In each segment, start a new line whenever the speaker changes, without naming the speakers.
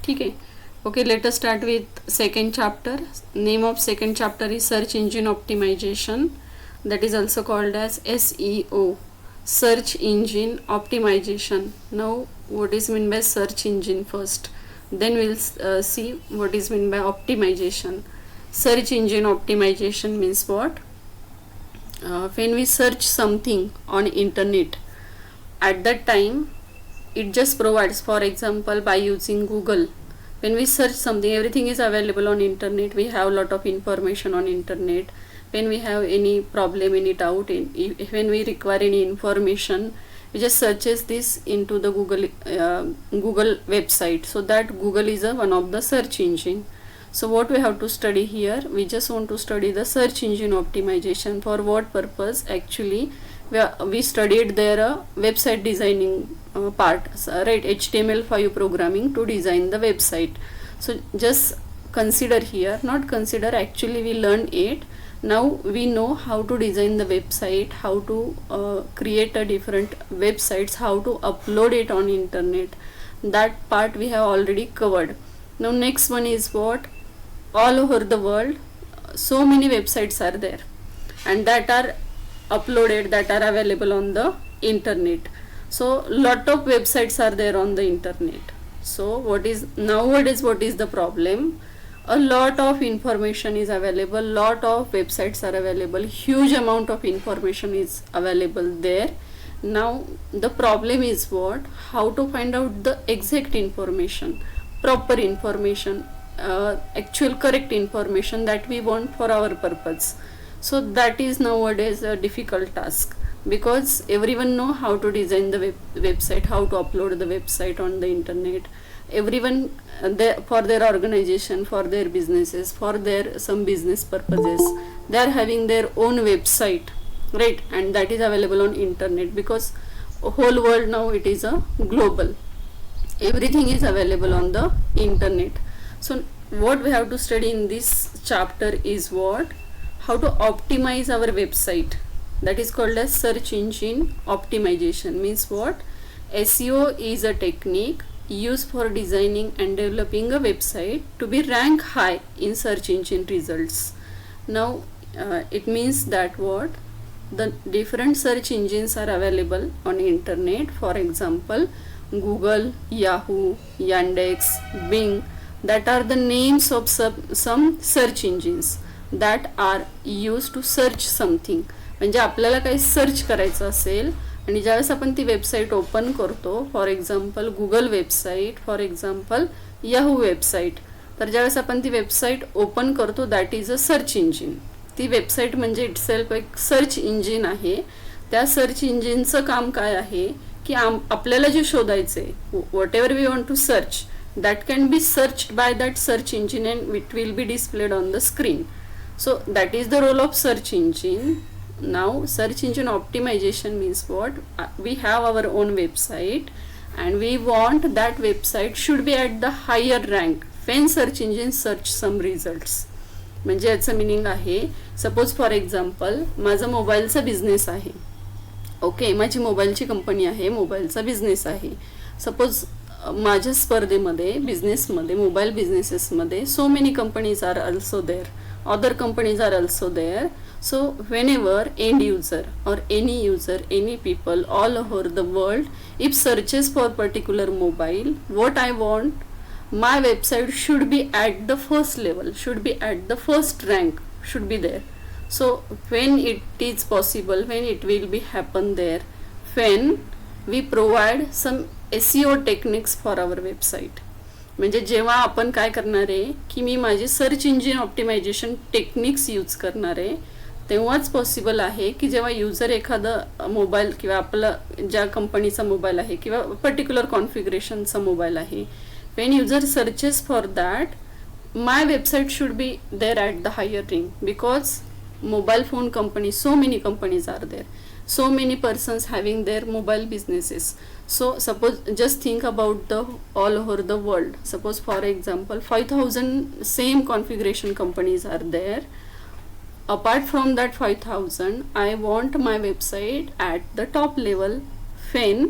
ठीक आहे. Okay, let us start with second chapter. Name of second chapter is search engine optimization, that is also called as SEO, search engine optimization. Now what is meant by search engine first, then we'll see what is meant by optimization. Search engine optimization means what? When we search something on internet, at that time it just provides, for example, by using Google, when we search something, everything is available on internet. We have a lot of information on internet. When we have any problem, any doubt, when we require any information, we just searches this into the Google website. So that Google is one of the search engine. So what we have to study here, we just want to study the search engine optimization. For what purpose? Actually we studied their website designing part, right? HTML5 programming to design the website. So just consider here, not consider, actually we learned it. Now we know how to design the website, how to create a different websites, how to upload it on internet. That part we have already covered. Now next one is what? All over the world so many websites are there and that are uploaded, that are available on the internet. So lot of websites are there on the internet. So what is nowadays, what is the problem? A lot of information is available, lot of websites are available, huge amount of information is available there. Now the problem is what? How to find out the exact information, proper information, actual correct information that we want for our purpose. So that is nowadays a difficult task, because everyone know how to design the website, how to upload the website on the internet. Everyone for their organization, for their businesses, for their some business purposes, they are having their own website, right? And that is available on internet, because whole world now it is a global, everything is available on the internet. So what we have to study in this chapter is what? How to optimize our website. That is called as search engine optimization. Means what? SEO is a technique used for designing and developing a website to be ranked high in search engine results. Now it means that what? The different search engines are available on internet. For example, Google, Yahoo, Yandex, Bing, that are the names of some search engines that are used to search something. म्हणजे आपल्याला काही search करायचं असेल आणि ज्यावेळेस आपण ती website open करतो, for example Google website, for example Yahoo website, तर ज्यावेळेस आपण ती वेबसाईट ओपन करतो, that is a search engine. ती वेबसाईट म्हणजे इटसेल्फ एक सर्च इंजिन आहे. त्या सर्च इंजिनचं काम काय आहे की आपल्याला जे शोधायचे, whatever we want to search, that can be searched by that search engine and it will be displayed on the screen. So that is the role of search engine. Now search engine optimization means what? We have our own website and we want that website should be at the higher rank when search engine search some results. म्हणजे याचं meaning आहे, suppose for example माझा मोबाईलचा business आहे, okay, माझी मोबाईलची company आहे, मोबाईलचा बिझनेस आहे. सपोज माझ्या स्पर्धेमध्ये, बिझनेसमध्ये, मोबाईल बिझनेसेसमध्ये so many companies are also there, other companies are also there. So whenever end user or any user, any people all over the world, if searches for particular mobile, what I want, my website should be at the first level, should be at the first rank, should be there. So when it is possible, when it will be happen there, when we provide some SEO techniques for our website. म्हणजे जेव्हा आपण काय करणार आहे की मी माझे search engine optimization techniques use करणार आहे, तेव्हाच पॉसिबल आहे की जेव्हा युजर एखादा मोबाईल किंवा आपला ज्या कंपनीचा मोबाईल आहे किंवा पर्टिक्युलर कॉन्फिगरेशनचा मोबाईल आहे, when user searches for that, my website should be there at the higher ring, because mobile phone company, so many companies are there, so many persons having their mobile businesses. So suppose just think about the all over the world, suppose for example 5000 same configuration companies are there. Apart from that 5000, I want my website at the top level when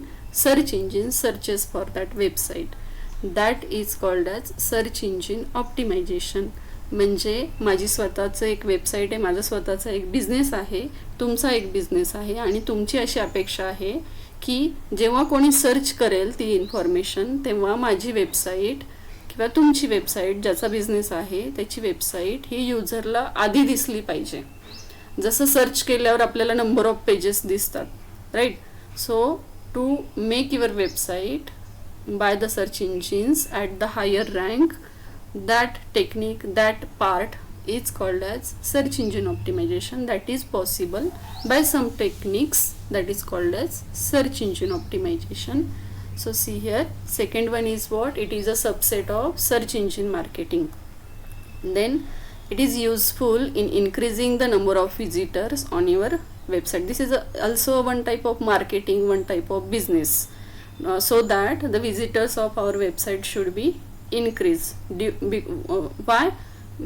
search engine searches for that website. That is called as search engine optimization. म्हणजे माझी स्वतःचं एक website आहे, माझा स्वतःचा एक business आहे, तुमचा एक बिझनेस आहे, आणि तुमची अशी अपेक्षा आहे की जेव्हा कोणी सर्च करेल ती इन्फॉर्मेशन तेव्हा माझी वेबसाईट किंवा तुमची वेबसाईट, ज्याचा बिझनेस आहे त्याची वेबसाईट ही युजरला आधी दिसली पाहिजे. जसं सर्च केल्यावर आपल्याला नंबर ऑफ पेजेस दिसतात, right. So to make your website by the search engines at the higher rank, that technique, that part is called as search engine optimization. That is possible by some techniques that is called as search engine optimization. So see here, second one is what? It is a subset of search engine marketing. Then it is useful in increasing the number of visitors on your website. This is also one type of marketing, one type of business, so that the visitors of our website should be increase. Why?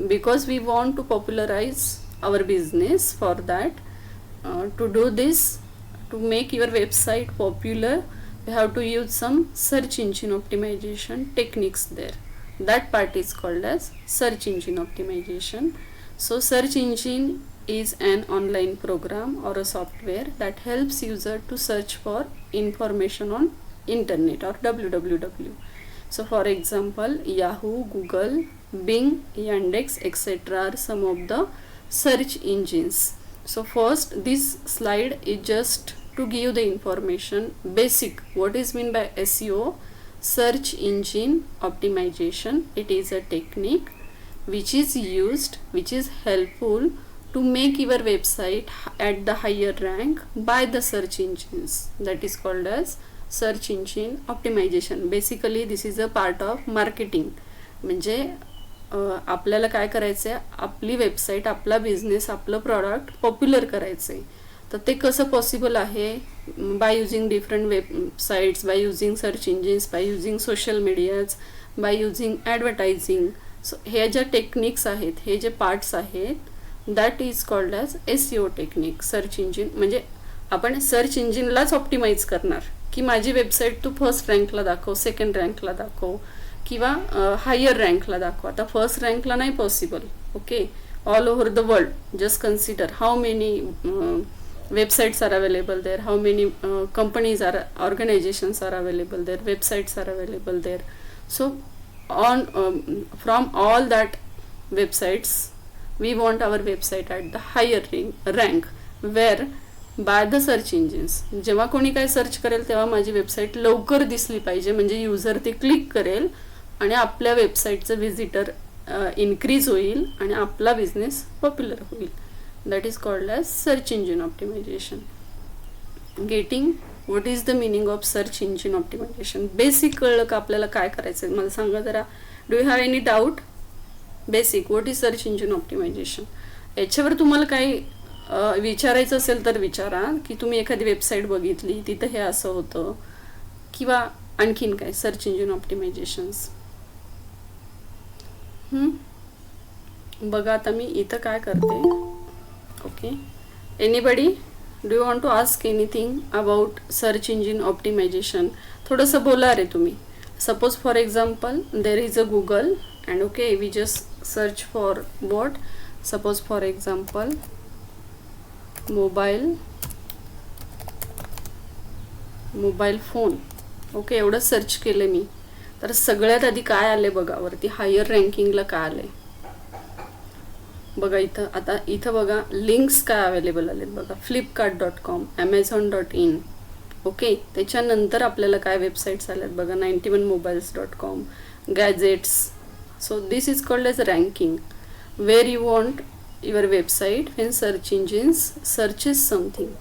Because we want to popularize our business. For that, to do this, to make your website popular, we have to use some search engine optimization techniques there. That part is called as search engine optimization. So search engine is an online program or a software that helps user to search for information on internet or www. So for example, Yahoo, Google, Bing, Yandex, etc. are some of the search engines. So first, this slide is just to give the information basic what is meant by SEO, search engine optimization. It is a technique which is used, which is helpful to make your website at the higher rank by the search engines. That is called as search engine optimization. Basically this is a part of marketing. म्हणजे आपल्याला काय करायचं आहे, आपली website, आपला business, आपलं product popular करायचं आहे. तर ते कसं पॉसिबल आहे? By using different websites, by using search engines, by using social medias, by using advertising. So हे ज्या टेक्निक्स आहेत, हे जे पार्ट्स आहेत, that is called as SEO technique. Search engine म्हणजे आपण सर्च इंजिनलाच ऑप्टिमाइज करणार की माझी वेबसाईट तू फर्स्ट रँकला दाखव, सेकंड रँकला दाखव किंवा हायर रँकला दाखव. आता फर्स्ट रँकला नाही possible, okay. All over the world just consider how many websites are available there, how many companies are, organizations are available there, websites are available there. So on from all that websites we want our website at the higher rank where by the search engines. जेव्हा कोणी काय search करेल तेव्हा माझी website लवकर दिसली पाहिजे, म्हणजे युजर ते क्लिक करेल आणि आपल्या वेबसाईटचं विजिटर इन्क्रीज होईल आणि आपला बिझनेस पॉप्युलर होईल. That is called as search engine optimization. Getting what is the meaning of search engine optimization? Basic कळलं का आपल्याला काय करायचं आहे? मला सांगा जरा. Do you have any doubt? Basic what is search engine optimization. याच्यावर तुम्हाला काही विचारायचं असेल तर विचारा, की तुम्ही एखादी वेबसाईट बघितली तिथं हे असं होतं, किंवा आणखीन काय सर्च इंजिन ऑप्टिमायझेशन्स. बघा आता मी इथं काय करते. Okay, anybody, do you want to ask anything about search engine optimization? थोडंसं बोला रे तुम्ही. Suppose for example there is a Google and okay we just search for what? Suppose for example mobile phone. Okay, एवढं search केलं मी, तर सगळ्यात आधी काय आले बघा वरती, हायर रँकिंगला काय आले बघा. इथं आता इथं बघा लिंक्स काय अवेलेबल आलेत बघा. flipkart.com, amazon.in. ओके, त्याच्यानंतर आपल्याला काय वेबसाईट्स आल्यात बघा. 91mobiles.com, gadgets. So this is called as ranking where you want your website when search engines searches something.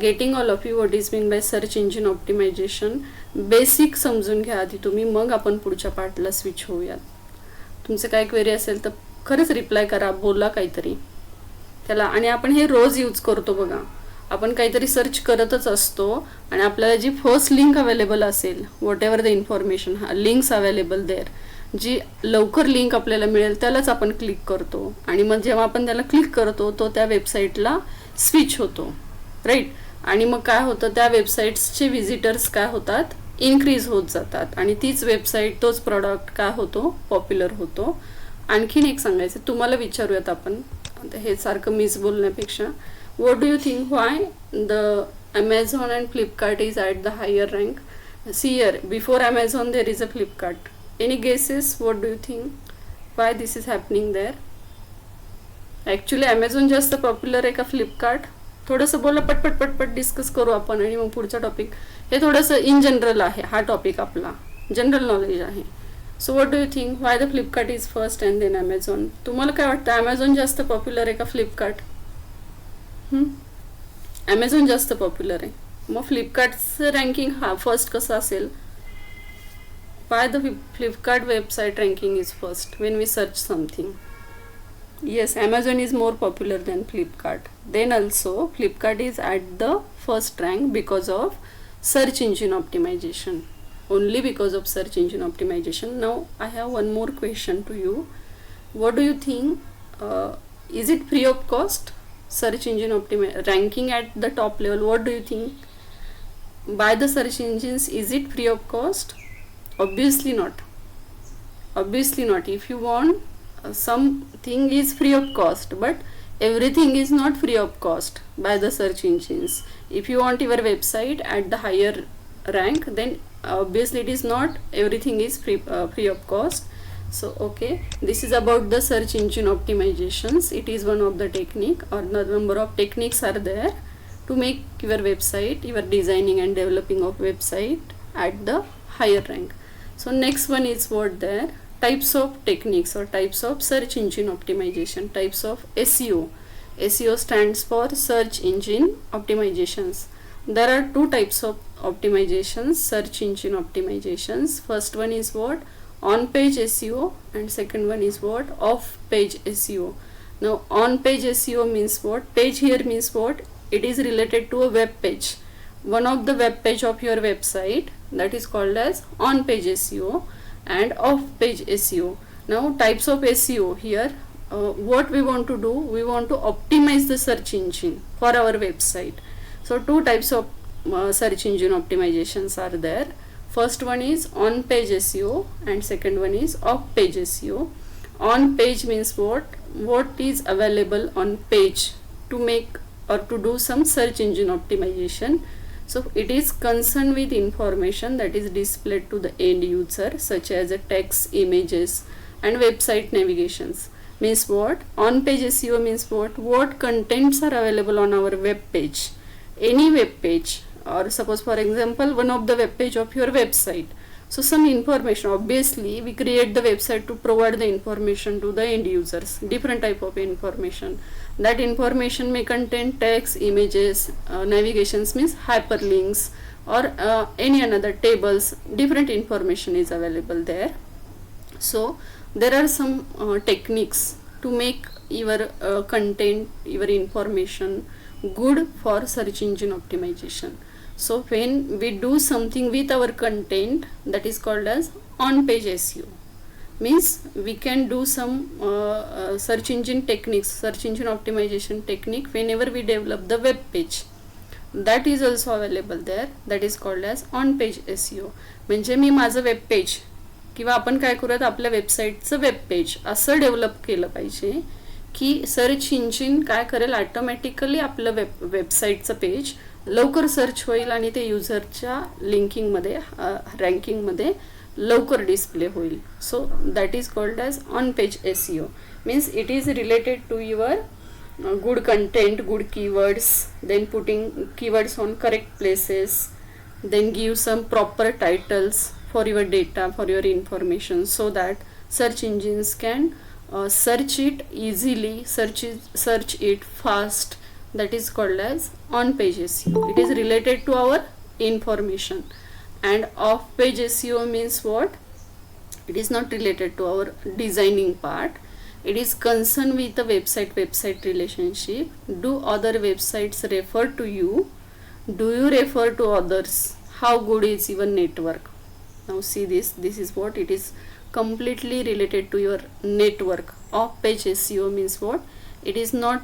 Getting all of you what is mean by search engine optimization. Basic समजून घ्या आधी तुम्ही, मग आपण पुढच्या पार्टला switch होऊयात. तुमचं काय query असेल तर खरंच रिप्लाय करा, बोला काहीतरी त्याला. आणि आपण हे रोज यूज करतो बघा. आपण काहीतरी सर्च करतच असतो आणि आपल्याला जी फर्स्ट लिंक अवेलेबल असेल, whatever the information, links available there, जी लवकर लिंक आपल्याला मिळेल त्यालाच आपण क्लिक करतो. आणि मग जेव्हा आपण त्याला क्लिक करतो तो त्या वेबसाईटला स्विच होतो, राईट. आणि मग काय होतं, त्या वेबसाईट्सचे विजिटर्स काय होतात, इन्क्रीज होत जातात आणि तीच वेबसाईट, तोच प्रॉडक्ट काय होतो, पॉप्युलर होतो. आणखीन एक सांगायचं तुम्हाला, विचारूयात आपण हे सारखं मीच बोलण्यापेक्षा. What do you think why the Amazon and Flipkart is at the higher rank? See here, before Amazon there is a Flipkart. Any guesses? What do you think? Why this is happening there? Actually Amazon जास्त popular आहे का फ्लिपकार्ट? थोडंसं बोला, पटपट पटपट discuss करू आपण आणि मग पुढचा टॉपिक. हे थोडंसं इन जनरल आहे, हा टॉपिक आपला जनरल नॉलेज आहे. So what do you think why the Flipkart is first and then Amazon? तुम्हाला काय वाटतं, ॲमेझॉन जास्त पॉप्युलर आहे का फ्लिपकार्ट? ॲमेझॉन जास्त पॉप्युलर आहे, मग फ्लिपकार्टचं रँकिंग हा फर्स्ट कसं असेल? Why the Flipkart website ranking is first when we search something? Yes, Amazon is more popular than Flipkart. Then also Flipkart is at the first rank because of search engine optimization. Only because of search engine optimization. Now I have one more question to you. What do you think? Is it free of cost? Search engine ranking at the top level. What do you think? By the search engines, is it free of cost? Obviously not. Obviously not. If you want something is free of cost, but everything is not free of cost by the search engines. If you want your website at the higher rank, then obviously it is not everything is free of cost. So okay, this is about the search engine optimizations. It is one of the technique, or the number of techniques are there to make your website, your designing and developing of website at the higher rank. So next one is what there, types of techniques or types of search engine optimization, types of SEO. SEO stands for search engine optimizations. There are two types of optimizations, search engine optimizations. First one is what, on page SEO, and second one is what, off page SEO. Now on page SEO means what? Page here means what? It is related to a web page, one of the web page of your website, that is called as on page SEO and off page SEO. Now types of SEO here, what we want to do, we want to optimize the search engine for our website. So two types of search engine optimizations are there. First one is on page SEO and second one is off page SEO. On page means what is available on page to make or to do some search engine optimization. So it is concerned with information that is displayed to the end user, such as text, images and website navigations. Means what? On page SEO means what contents are available on our web page, any web page, or suppose for example one of the web page of your website. So some information, obviously we create the website to provide the information to the end users, different type of information. That information may contain text, images, navigations means hyperlinks, or any another tables, different information is available there. So there are some techniques to make your content, your information good for search engine optimization. So when we do something with our content, that is called as on page SEO. Means we can do some search engine techniques, search engine optimization technique whenever we develop the web page. That is also available there, that is called as on page SEO. म्हणजे मी माझं web page किंवा आपण काय करूयात, आपल्या वेबसाईटचं web page असं develop केलं पाहिजे की सर्च इंजिन काय करेल, ऑटोमॅटिकली आपलं वेबसाईटचं पेज लवकर सर्च होईल आणि ते युजरच्या लिंकिंगमध्ये, रँकिंगमध्ये लवकर डिस्प्ले होईल. So that is called as on page SEO. Means it is related to your good content, good keywords, then putting keywords on correct places, then give some proper titles for your data, for your information, so that search engines can search it easily, search it fast. That is called as on page SEO. It is related to our information. And off page SEO means what? It is not related to our designing part. It is concerned with the website relationship. Do other websites refer to you? Do you refer to others? How good is your network? Now see this is what it is, completely related to your network. Off page SEO means what? It is not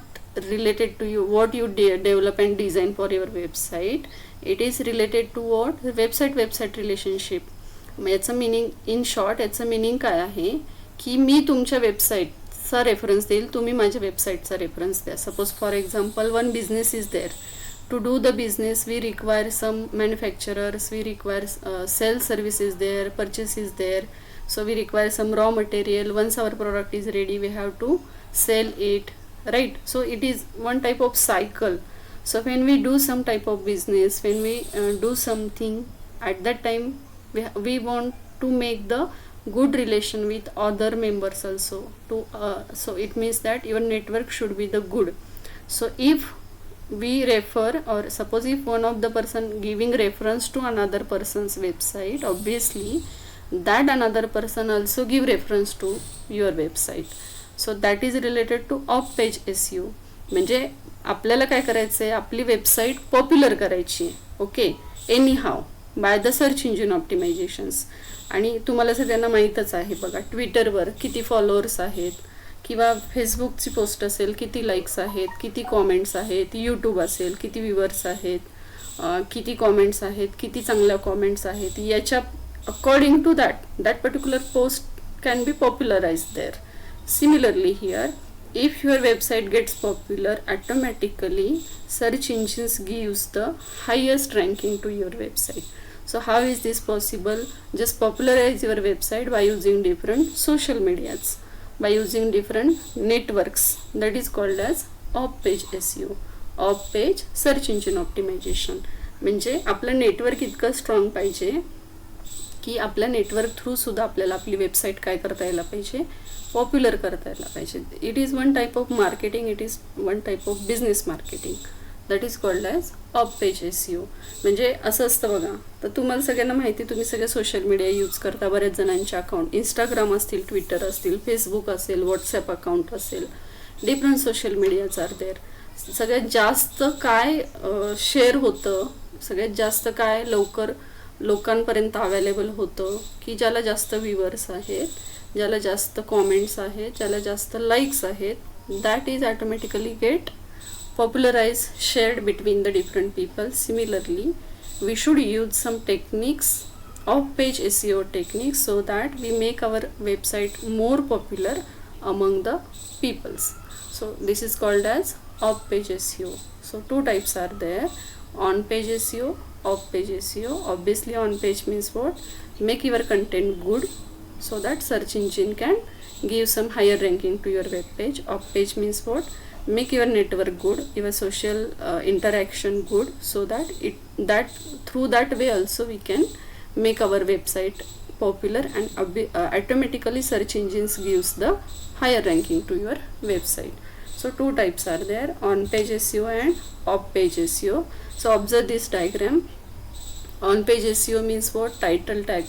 related to you, what you develop and design for your website. It is related to what website relationship. याचं meaning in short याचं meaning काय आहे की मी तुमच्या वेबसाईटचा reference देईल, तुम्ही माझ्या वेबसाईटचा रेफरन्स द्या. Suppose for example one business is there. To do the business we require some manufacturers, we require sales services there, purchase is there, so we require some raw material. Once our product is ready we have to sell it, right? So it is one type of cycle. So when we do some type of business, when we do something, at that time we want to make the good relation with other members also to so it means that your network should be the good. So if we refer, or suppose if one of the person giving reference to another person's website, obviously that another person also give reference to your website. So that is related to off page SEO. म्हणजे आपल्याला काय करायचं आहे, आपली website popular करायची आहे. Okay, anyhow by the search engine optimisations. आणि तुम्हाला सगळ्यांना माहीतच आहे बघा, ट्विटरवर किती फॉलोअर्स आहेत, किंवा फेसबुकची पोस्ट असेल किती लाईक्स आहेत, किती कॉमेंट्स आहेत, यूट्यूब असेल किती व्ह्यूअर्स आहेत, किती कॉमेंट्स आहेत, किती चांगल्या कॉमेंट्स आहेत, याच्या according to that particular post can be popularise there. Similarly here, if your website gets popular, automatically search engines gives the highest ranking to your website. So how is this possible? Just popularize your website by using different social medias, by using different networks. That is called as off page SEO, off page search engine optimization. म्हणजे आपलं network इतकं strong पाहिजे की आपल्या network through सुद्धा आपल्याला आपली website काय करता यायला पाहिजे, पॉप्युलर करता यायला पाहिजे. It is one type of marketing, it is one type of business marketing. That is called as of page SEO. म्हणजे असं असतं बघा, तर तुम्हाला सगळ्यांना माहिती, तुम्ही सगळे सोशल मीडिया यूज करता, बऱ्याच जणांचे अकाउंट इंस्टाग्राम असतील, ट्विटर असतील, फेसबुक असेल, व्हॉट्सॲप अकाउंट असेल, different social medias are there. सगळ्यात जास्त काय शेअर होतं, सगळ्यात जास्त काय लवकर लोकांपर्यंत अवेलेबल होतं, की ज्याला जास्त व्ह्यूअर्स आहेत, ज्याला जास्त कॉमेंट्स आहेत, ज्याला जास्त लाईक्स आहेत, that is automatically get popularize, shared between the different people. Similarly, we should use some techniques, off page SEO techniques, so that we make our website more popular among the peoples. So this is called as off page SEO. So two types are there, on page SEO, off page SEO. Obviously on page means what, make your content good so that search engine can give some higher ranking to your web page. Off page means what, make your network good, your social interaction good, so that through that way also we can make our website popular, and automatically search engines gives the higher ranking to your website. So two types are there, on page SEO and off page SEO. So observe this diagram. On page SEO means what, title tag.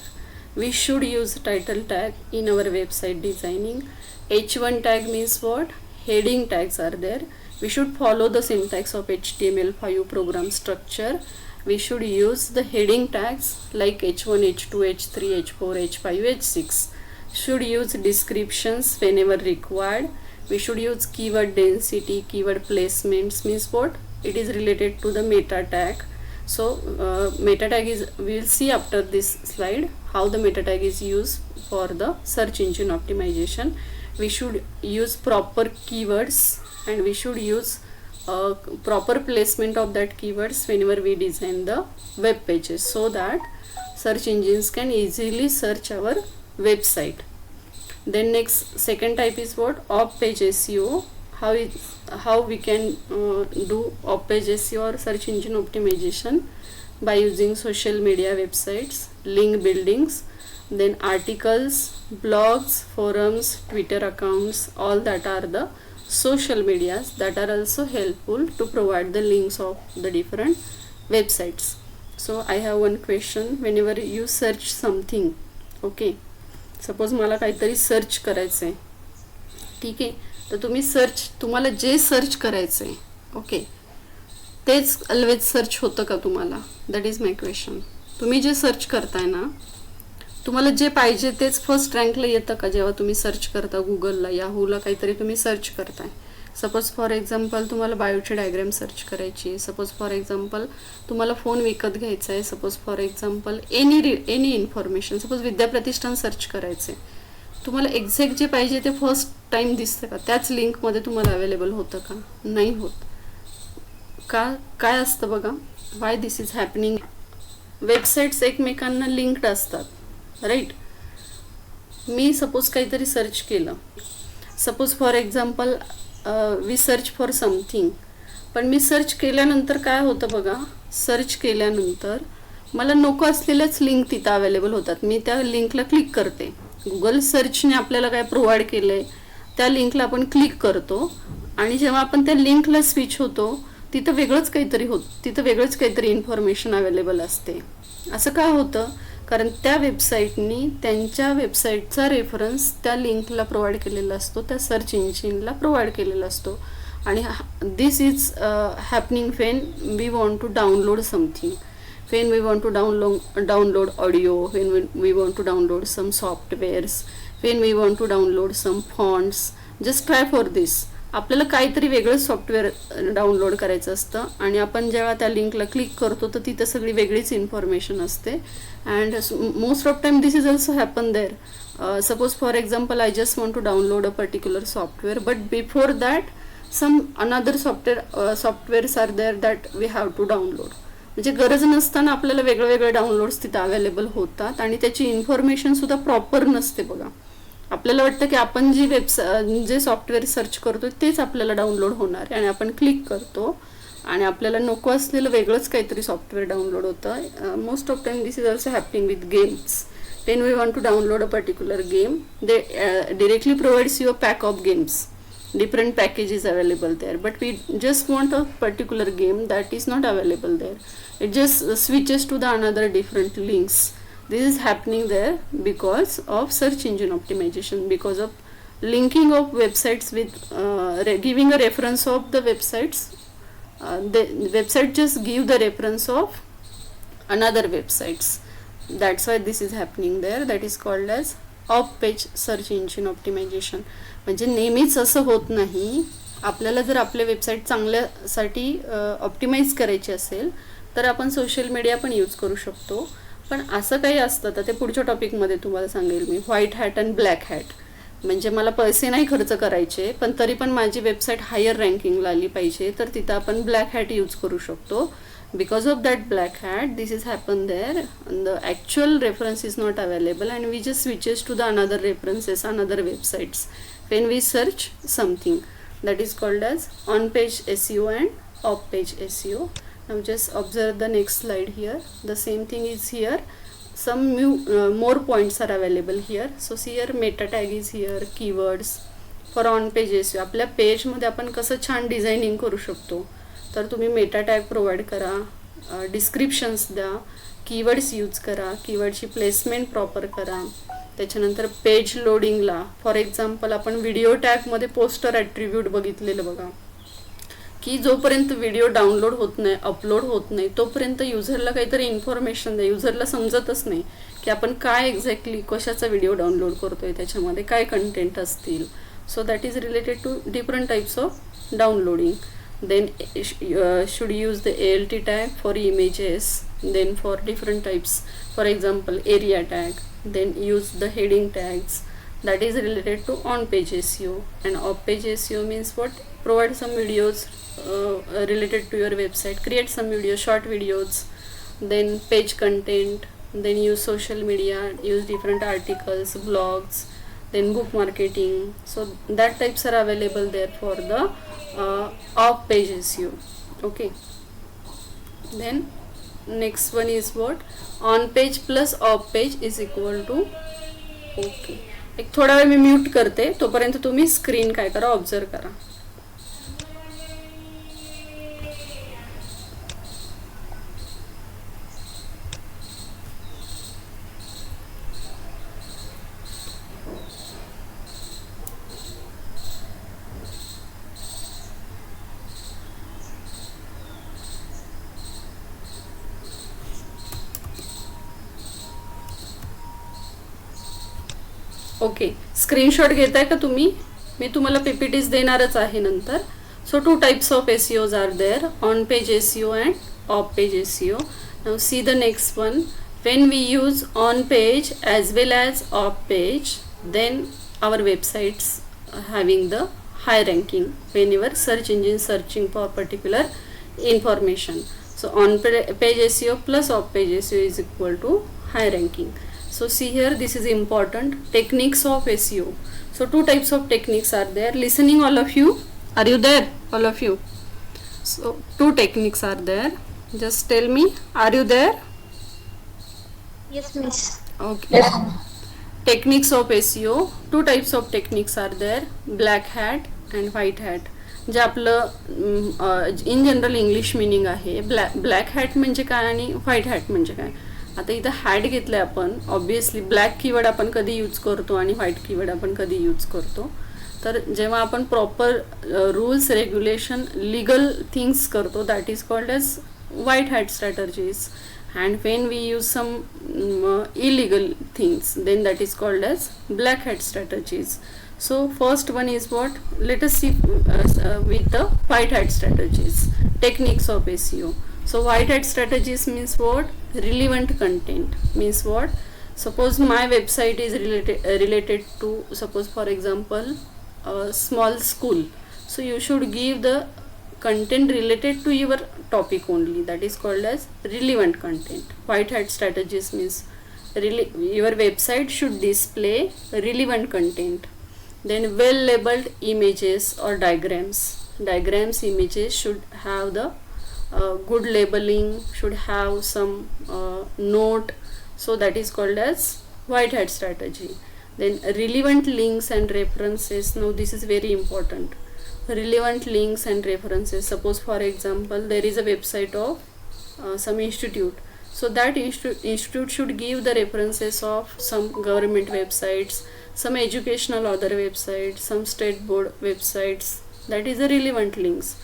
We should use title tag in our website designing. H1 tag means what, heading tags are there. We should follow the syntax of HTML5 program structure. We should use the heading tags like H1, H2, H3, H4, H5, H6. Should use descriptions whenever required. We should use keyword density, keyword placements means what, it is related to the meta tag. So meta tag is, we will see after this slide how the meta tag is used for the search engine optimization. We should use proper keywords, and we should use proper placement of that keywords whenever we design the web pages, so that search engines can easily search our website. Then next, second type is what, off page SEO. How we can do off page SEO or search engine optimization, by using social media websites, link buildings, then articles, blogs, forums, Twitter accounts, all that are the social medias that are also helpful to provide the links of the different websites. So I have one question. Whenever you search something, okay, suppose मला काहीतरी search करायचं आहे, ठीक आहे, तर तुम्हाला जे search करायचं आहे, ओके, तेच ऑलवेज सर्च होतं का तुम्हाला? That is my question. तुम्ही जे सर्च करताय ना, तुम्हाला जे पाहिजे तेच फर्स्ट रँकला येतं का जेव्हा तुम्ही सर्च करता गुगलला, याहूला काहीतरी तुम्ही सर्च करताय? सपोज फॉर एक्झाम्पल तुम्हाला बायोची डायग्रॅम सर्च करायची, सपोज फॉर एक्झाम्पल तुम्हाला फोन विकत घ्यायचा आहे, suppose for example any information, suppose विद्याप्रतिष्ठान सर्च करायचे, तुम्हाला एक्झॅक्ट जे पाहिजे ते फर्स्ट टाइम दिसतं का? त्याच लिंकमध्ये तुम्हाला अवेलेबल होतं का? नाही होत. काय असतं बघा, why this is happening. Websites एकमेकांना लिंक्ड असतात, राईट. मी सपोज काहीतरी सर्च केलं, suppose for example we search for something, पण मी सर्च केल्यानंतर काय होतं बघा, सर्च केल्यानंतर मला नको असलेल्याच लिंक तिथं अवेलेबल होतात. मी त्या लिंकला क्लिक करते, गुगल सर्चने आपल्याला काय प्रोव्हाइड केलं आहे त्या लिंकला आपण क्लिक करतो, आणि जेव्हा आपण त्या लिंकला स्विच होतो तिथं वेगळंच काहीतरी इन्फॉर्मेशन अवेलेबल असते. असं का होतं? कारण त्या वेबसाईटनी त्यांच्या वेबसाईटचा रेफरन्स त्या लिंकला प्रोव्हाइड केलेला असतो, त्या सर्च इंजिनला प्रोव्हाइड केलेला असतो. आणि this is happening when we want to download something, when we want to download audio, when we want to download some softwares, when we want to download some fonts. Just try for this. आपल्याला काहीतरी वेगळं software download करायचं असतं, आणि आपण जेव्हा त्या लिंकला click करतो तर तिथं सगळी वेगळीच इन्फॉर्मेशन असते. And most of time this is also happen there. Suppose for example I just want to download a particular software, but before that some another softwares are there that we have to download. म्हणजे गरज नसताना आपल्याला वेगळे downloads तिथं available होतात, आणि त्याची information सुद्धा प्रॉपर नसते बघा. आपल्याला वाटतं की आपण जे सॉफ्टवेअर सर्च करतो तेच आपल्याला डाउनलोड होणार आहे, आणि आपण क्लिक करतो आणि आपल्याला नको असलेलं वेगळंच काहीतरी सॉफ्टवेअर डाउनलोड होतं. Most of time this is also happening with games. when we want to download a particular game, they directly provides you a pack of games, different packages available there, but we just want a particular game that is not available there. It just switches to the another different links. This is happening there because of search engine optimization, because of linking of websites with giving a reference of the websites. The website just give the reference of another websites. That's why this is happening there. That is called as off page search engine optimization. म्हणजे नेहमीच असं होत नाही. आपल्याला जर आपले website चांगल्यासाठी optimise करायची असेल तर आपण सोशल मीडिया पण यूज करू शकतो. पण असं काही असतं तर ते पुढच्या टॉपिकमध्ये तुम्हाला सांगेल मी. White hat and black hat. म्हणजे मला पैसे नाही खर्च करायचे पण तरी पण माझी वेबसाईट हायर रँकिंगला आली पाहिजे, तर तिथं आपण ब्लॅक हॅट यूज करू शकतो. Because of that black hat, this is happened there, and the actual reference is not available, and we just switches to the another references, another websites when we search something. That is called as on page SEO and off page SEO. Now just observe the next slide here. The same thing is here. Some more points are available here. So see here, meta tag is here, keywords for on page SEO. आपल्या page मध्ये आपण कसं छान designing करू शकतो, तर तुम्ही Meta tag provide करा, डिस्क्रिप्शन्स द्या, कीवर्ड्स यूज करा, कीवर्डची प्लेसमेंट प्रॉपर करा. त्याच्यानंतर पेज लोडिंगला फॉर एक्झाम्पल आपण व्हिडिओ टॅगमध्ये पोस्टर ॲट्रिब्यूट बघितलेलं बघा, की जोपर्यंत व्हिडिओ डाउनलोड होत नाही, अपलोड होत नाही, तोपर्यंत युजरला काहीतरी इन्फॉर्मेशन द्या. युजरला समजतच नाही की आपण काय एक्झॅक्टली कशाचा व्हिडिओ डाउनलोड करतोय, त्याच्यामध्ये काय कंटेंट असतील. So that is related to different types of downloading. Then should use the ALT tag for images, then for different types, for example area tag. Then use the heading tags, that is related to on page SEO. And off page SEO means what? Provide some videos related to your website, create some videos, short videos. Then page content, then use social media, use different articles, blogs, then book marketing. So that types are available there for the off page SEO. Okay, then next one is what? On page plus off page is equal to. Okay, एक थोडा वेळ मी mute करते, तोपर्यंत तुम्ही screen काय करा, observe करा. Okay, screenshot घेताय का तुम्ही? मी तुम्हाला PPTs देणारच आहे नंतर. So 2 types of SEOs are there, on page SEO and off page SEO. Now see the next one. When we use on page as well as off page, then our websites having the high ranking whenever search engine searching for particular information. So on page SEO plus off page SEO is equal to high ranking. So see here, this is important, techniques of SEO. So 2 types of techniques are there. Listening, all of you, are you there, all of you? So 2 techniques are there. Just tell me, are you there?
Yes, miss.
Okay. Yes. Techniques of SEO, 2 types of techniques are there, black hat and white hat. जे आपलं in general English meaning आहे. Black hat म्हणजे काय आणि white hat म्हणजे काय. आता इथं hat घेतलं आहे आपण, ऑब्विसली ब्लॅक कीवर्ड आपण कधी यूज करतो आणि व्हाईट कीवर्ड आपण कधी यूज करतो. तर जेव्हा आपण proper rules regulation legal things करतो, that is called as white hat strategies. And when we use some illegal things, then that is called as black hat strategies. So first one is what, let us see with the white hat strategies, techniques of SEO. So white hat strategies means what, relevant content means what. Suppose my website is related to, suppose for example a small school, so you should give the content related to your topic only, that is called as relevant content. White hat strategies means your website should display relevant content. Then well labeled images or diagrams images should have the good labeling, should have some note, so that is called as white hat strategy. Then relevant links and references, now this is very important. Relevant links and references, suppose for example there is a website of some institute, so that institute should give the references of some government websites, some educational other websites, some state board websites, that is the relevant links.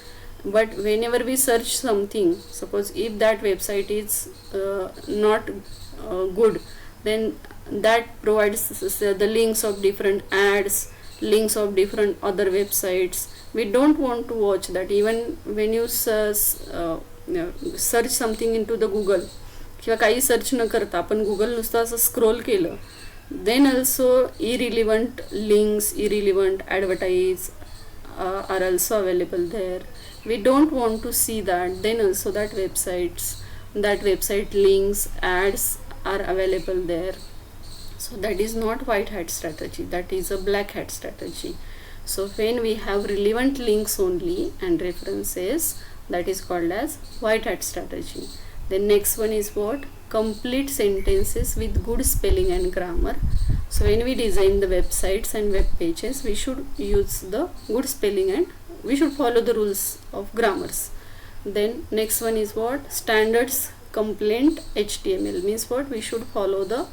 But whenever we search something, suppose if that website is not good, then that provides the links of different ads, links of different other websites. We don't want to watch that. Even when you search something into the Google, किंवा काही search न करता आपण Google नुसतं असं scroll केलं, then also irrelevant links, irrelevant advertise are also available there. We don't want to see that. Then also that website links, ads are available there. So that is not white hat strategy, that is a black hat strategy. So when we have relevant links only and references, that is called as white hat strategy. The next one is what, complete sentences with good spelling and grammar. So when we design the websites and web pages, we should use the good spelling and we should follow the rules of grammars. Then next one is what, standards compliant HTML means what, we should follow the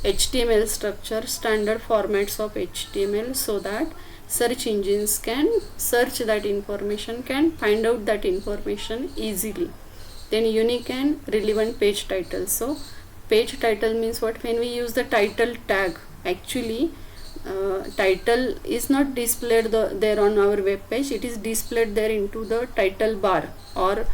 HTML structure, standard formats of HTML, so that search engines can search that information, can find out that information easily. Then unique and relevant page titles. So page title means what, when we use the title tag, actually title is not displayed there on our web page, it is displayed there into the title bar or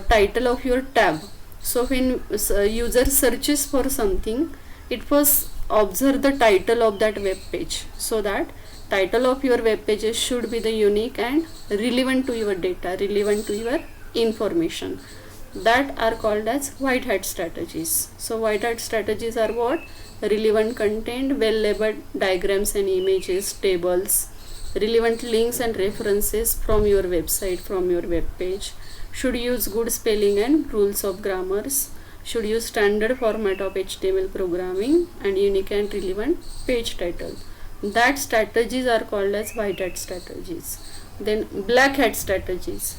title of your tab. So when user searches for something, it first observe the title of that web page, so that title of your web pages should be the unique and relevant to your data, relevant to your information. That are called as white hat strategies. So white hat strategies are what, relevant content, well labeled diagrams and images, tables, relevant links and references from your website, from your web page, should use good spelling and rules of grammars, should use standard format of HTML programming, and unique and relevant page title. That strategies are called as white hat strategies. Then black hat strategies.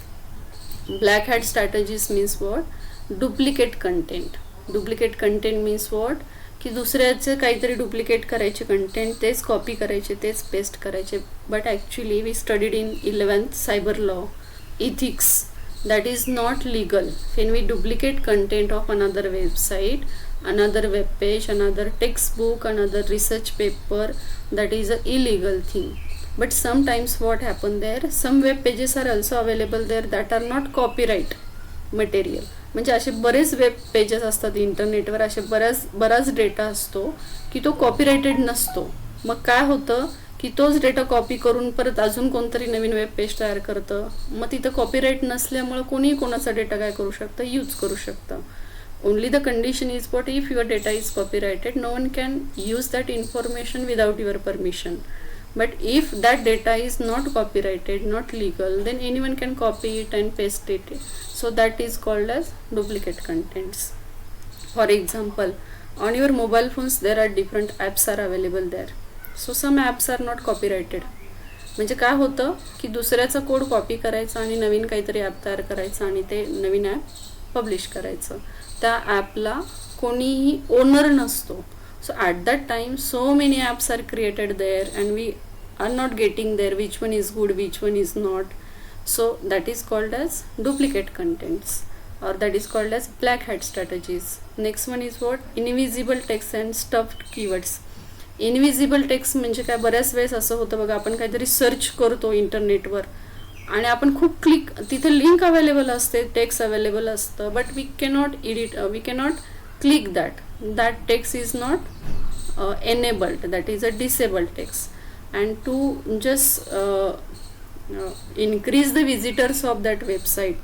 Black hat strategies means what, duplicate content. Duplicate content means what, की दुसऱ्याचं काहीतरी duplicate करायचे content, तेच copy करायचे, तेच paste करायचे. But actually we studied in 11th cyber law ethics, that is not legal. When we duplicate content of another website, another web page, another textbook, another research paper, that is a illegal thing. But sometimes what happen there, some web pages are also available there that are not copyright material. म्हणजे असे बरेच web pages असतात इंटरनेटवर, असे बराच data असतो की तो कॉपीराइटेड नसतो. मग काय होतं की तोच डेटा कॉपी करून परत अजून कोणतरी नवीन वेब पेज तयार करतं. मग तिथं कॉपीराईट नसल्यामुळं कोणीही कोणाचा डेटा काय करू शकतं, यूज करू शकतं. Only the condition is what if your data is copyrighted, no one can use that information without your permission. But if that data is not copyrighted, not legal, then anyone can copy it and paste it. So that is called as duplicate contents. For example, on your mobile phones there are different apps are available there. So some apps are not copyrighted. म्हणजे काय होतं की दुसऱ्याचा code copy करायचा आणि नवीन काहीतरी app तयार करायचं आणि ते नवीन ॲप पब्लिश करायचं. त्या ॲपला कोणीही ओनर नसतो. So at that time so many apps are created there and we are not getting there which one is good, which one is not. So that is called as duplicate contents, or that is called as black hat strategies. Next one is what? Invisible text and stuffed keywords. Invisible text म्हणजे काय, बऱ्याच वेळेस असं होतं बघा, आपण काहीतरी search करतो इंटरनेटवर आणि आपण खूप क्लिक, तिथे लिंक अवेलेबल असते, टेक्स्ट अवेलेबल असतं, but we cannot edit, we cannot click that text is not enabled, that is a disabled text. And to just increase the visitors of that website,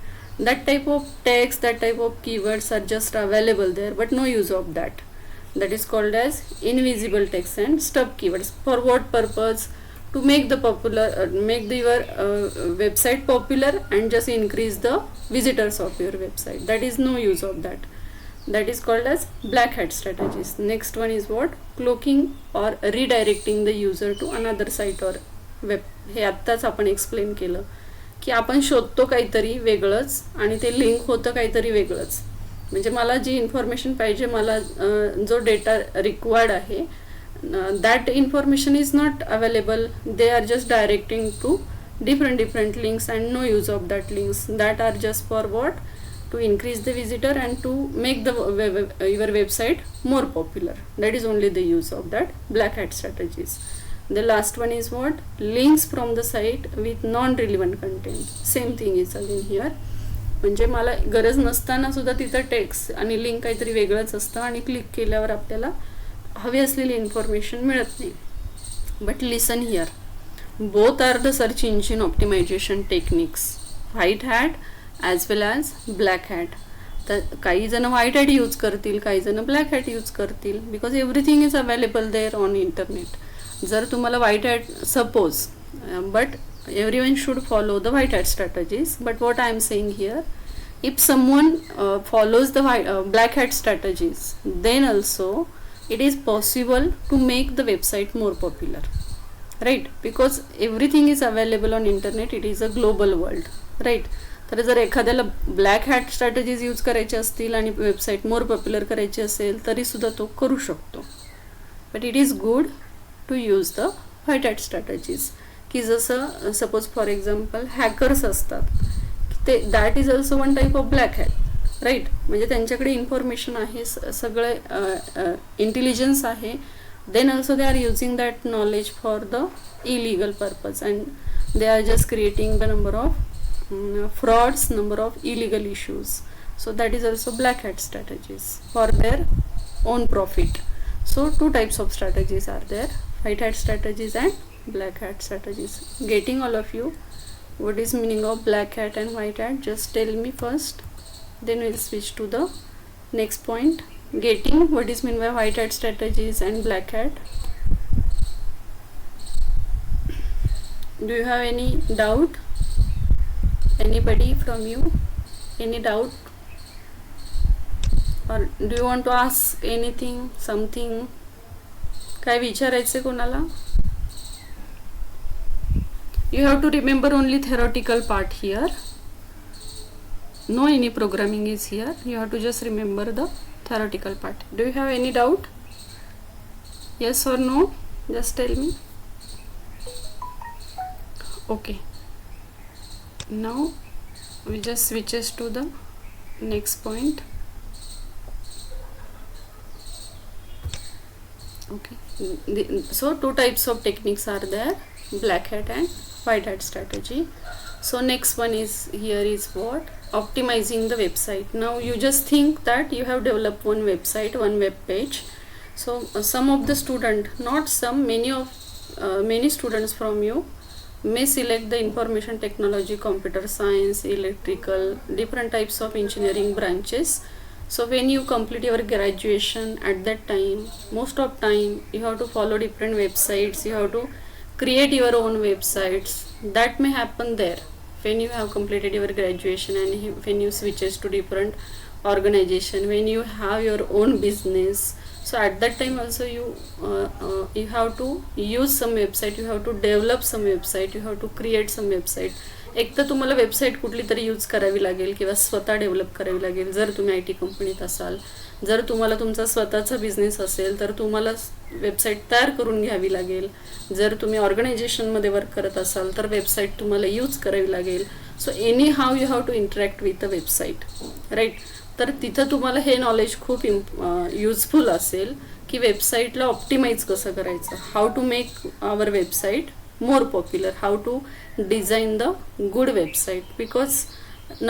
that type of text, that type of keywords are just available there but no use of that. That is called as invisible text and stub keywords. For what purpose? To make the popular make the your website popular and just increase the visitors of your website. That is no use of that. That is called as black hat strategies. Next one is what? Cloaking or redirecting the user to another site or web. हे आत्ताच आपण explain केलं की आपण शोधतो काहीतरी वेगळंच आणि ते लिंक होतं काहीतरी वेगळंच. म्हणजे मला जी इन्फॉर्मेशन पाहिजे, मला जो डेटा रिक्वायर्ड आहे, that information is not available. They are just directing to different links and no use of that links that are just for what? To increase the visitor and to make the your website more popular. That is only the use of that black hat strategies. The last one is what? Links from the site with non-relevant content. Same thing is again here. म्हणजे मला गरज नसताना सुद्धा तिथं text आणि link काहीतरी वेगळंच असतं आणि क्लिक केल्यावर आपल्याला हवी असलेली इन्फॉर्मेशन मिळत नाही. But listen here, both are the search engine optimization techniques, white hat as well as black hat. तर काही जण व्हाईट हॅट यूज करतील, काही जण ब्लॅक हॅट यूज करतील, because everything is available there on internet. जर तुम्हाला white hat suppose, but everyone should follow the white hat strategies. But what I am saying here, if someone follows the black hat strategies, then also it is possible to make the website more popular, right? Because everything is available on internet, it is a global world, right? तर जर एखाद्याला black hat strategies use करायचे असतील आणि website मोर popular करायची असेल तरी सुद्धा तो करू शकतो. But it is good to use the white hat strategies. की जसं सपोज फॉर एक्झाम्पल हॅकर्स असतात, ते that is also one type of black hat, right? म्हणजे त्यांच्याकडे इन्फॉर्मेशन आहे, सगळे इंटेलिजन्स आहे, then also they are using that knowledge for the illegal purpose and they are just creating the number of frauds, number of illegal issues. So that is also black hat strategies for their own profit. So two types of strategies are there, white hat strategies and black hat strategies. Getting all of you what is meaning of black hat and white hat, just tell me first, then we'll switch to the next point. Getting what is meant by white hat strategies and black hat. Do you have any doubt? Anybody from you? Any doubt? Or do you want to ask anything, something? काय विचारायचे कोणाला? You have to remember only theoretical part here. No any programming is here. You have to just remember the theoretical part. Do you have any doubt? Yes or no? Just tell me. Okay. Now we just switches to the next point. Okay, so two types of techniques are there, black hat and white hat strategy. So next one is here is what? Optimizing the website. Now you just think that you have developed one website, one web page. So some of the student, not some, many students from you may select the information technology, computer science, electrical, different types of engineering branches. So when you complete your graduation, at that time, most of time you have to follow different websites, you have to create your own websites. That may happen there when you have completed your graduation and when you switches to different organization, when you have your own business. So at that time also you have to use some website, you have to develop some website, you have to create some website. एक तर तुम्हाला website कुठली तरी use करावी लागेल किंवा स्वतः develop करावी लागेल जर तुम्ही आय टी कंपनीत असाल. जर तुम्हाला तुमचा स्वतःचा बिझनेस असेल तर तुम्हाला वेबसाईट तयार करून घ्यावी लागेल. जर तुम्ही ऑर्गनायझेशनमध्ये वर्क करत असाल तर वेबसाईट तुम्हाला यूज करावी लागेल. So anyhow you have to interact with the website, right. तर तिथं तुम्हाला हे नॉलेज खूप युजफुल असेल की वेबसाईटला ऑप्टिमाइज कसं करायचं, how to make our website more popular, how to design the good website, because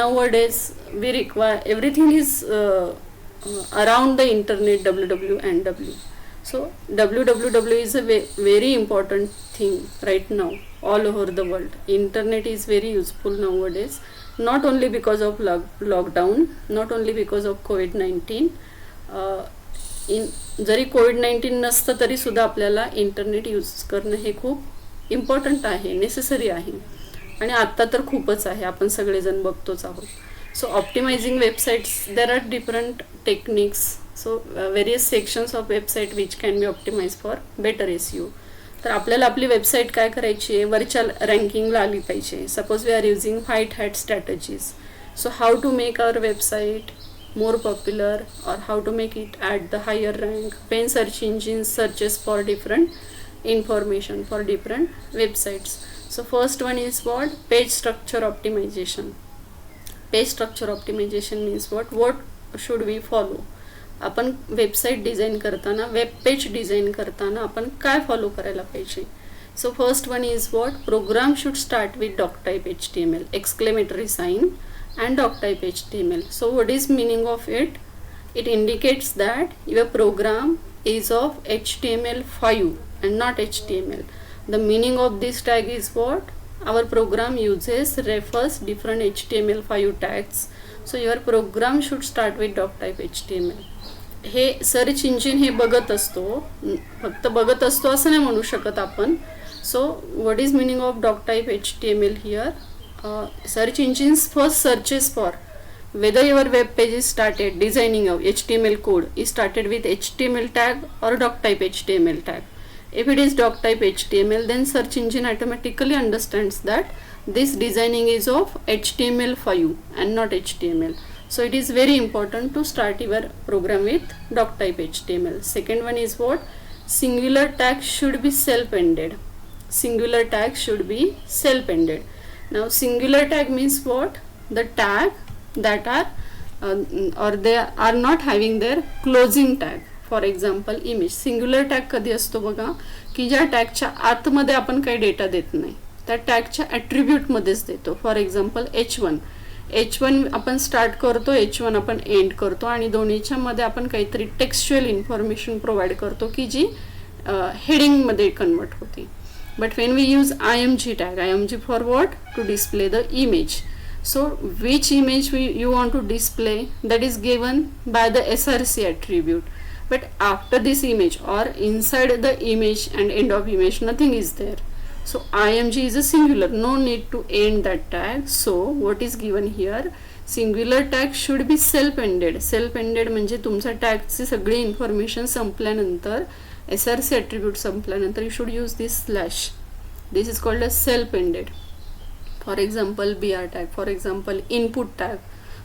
nowadays we require everything is around the internet, www and w. So www is a very important thing right now all over the world. Internet is very useful nowadays, not only because of lockdown, not only because of COVID-19. जरी कोविड-19 नसतं तरी सुद्धा आपल्याला internet use करणं हे खूप important आहे, necessary आहे. आणि आत्ता तर खूपच आहे, आपण सगळेजण बघतोच आहोत. So optimising websites, there are different techniques. So various sections of website which can be optimise for better SEO. तर आपल्याला आपली वेबसाईट काय करायची आहे, वरच्या रँकिंगला आली पाहिजे. Suppose we are using white hat strategies. So how to make our website more popular, or how to make it at the higher rank when search engines searches for different information for different websites. So first one is what? Page structure optimization. Page structure optimization means what should we follow? आपण website design करताना, web page design करताना आपण काय follow करायला पाहिजे. So first one is what? Program should start with doctype HTML, exclamatory sign and doctype HTML. So what is meaning of it? It indicates that your program is of HTML5 and not HTML. The meaning of this tag is what? Our program refers different HTML5 tags. So your program should start with doctype HTML. हे search engine हे बघत असतो, फक्त बघत असतो असं नाही म्हणू शकत आपण. सो what is meaning of doctype HTML here? Search engines first searches for whether your web page is started, designing of HTML code is started with HTML tag or doctype HTML tag. If it is doctype HTML, then search engine automatically understands that this designing is of HTML5 and not HTML. So it is very important to start your program with doctype HTML. Second one is what? Singular tag should be self-ended. Singular tag should be self-ended. Now singular tag means what? The tag that are or they are not having their closing tag. For example image. Singular tag कधी असतो बघा, की ज्या टॅगच्या आतमध्ये आपण काही data देत नाही, त्या टॅगच्या ॲट्रिब्यूट मध्येच देतो. फॉर एक्झाम्पल H1 आपण स्टार्ट करतो, H1 आपण एंड करतो, आणि दोन्हीच्या मध्ये आपण काहीतरी टेक्स्च्युअल इन्फॉर्मेशन प्रोव्हाइड करतो की जी हेडिंग मध्ये कन्वर्ट होते. But when we use img tag, img for what? To display the image. So which image you want to display, that is given by the src attribute. But after this image or inside the image and end of image, nothing is there. So img is a singular, no need to end that tag. So what is given here? Singular tag should be self-ended. Self-ended म्हणजे तुमचा टॅगची सगळी information संपल्यानंतर, SRC attribute संपल्यानंतर you should use this slash. This is called as self-ended. For example BR tag, for example input tag.